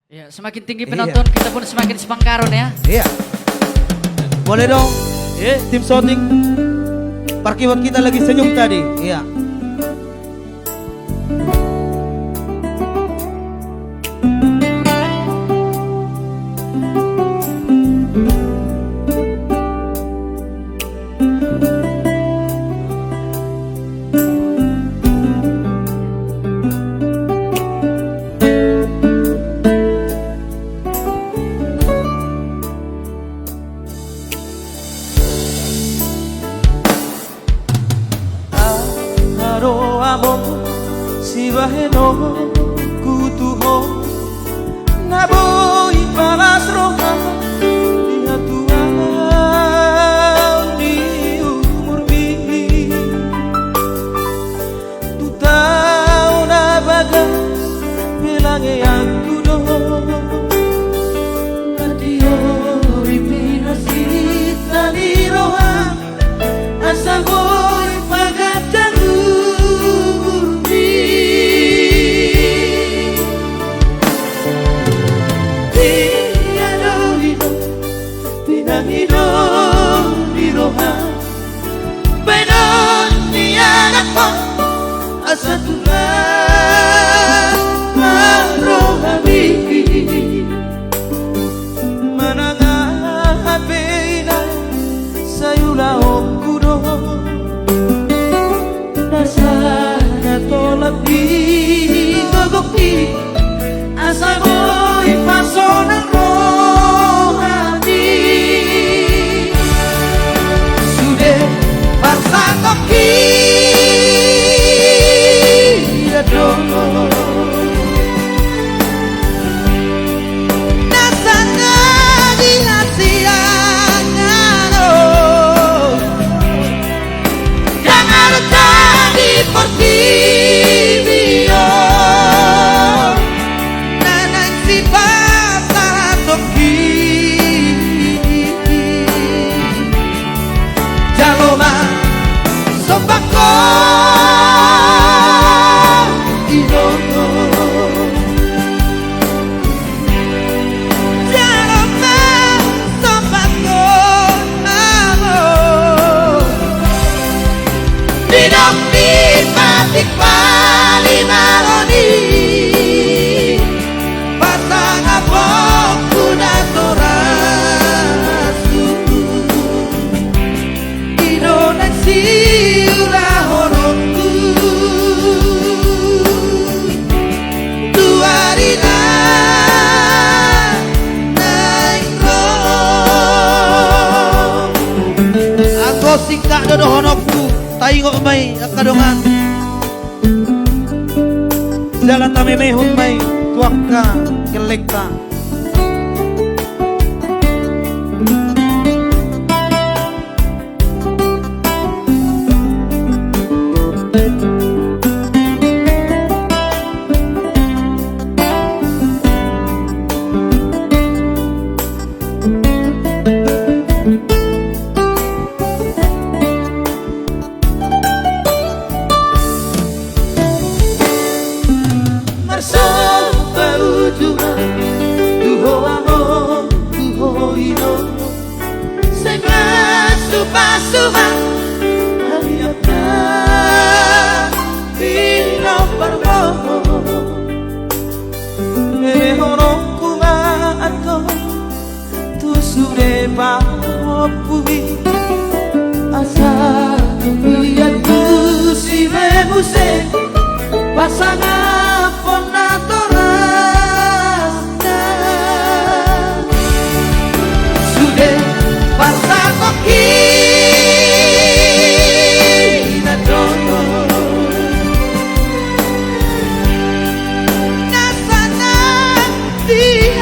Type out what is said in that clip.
Ya, semakin tinggi penonton kita pun semakin semangkaron ya. Iya. Boleh dong, tim shooting. Parkiwat kita lagi senyum tadi. Iya. Sibahe no kutuho naboy pagas roja di hatuan di umur mi tu tahu na bagas bilangnya yang kudo radio ripina sita di roja asa boy pagat asa Tuhan marohami manangahapina sayula okudo nasana tolak di gogokti asa boy pasonang rohani sudah parsakoki singka dodo honokku taingok mai kadongan jalan tame mehut mai tuakka kelekta Suba Haliapna Pino parmo Mehorong kuma ato Tu sure pui Asa Tumian tu si rebuse Pasana Ponatora Sude Pasakoki Nasana di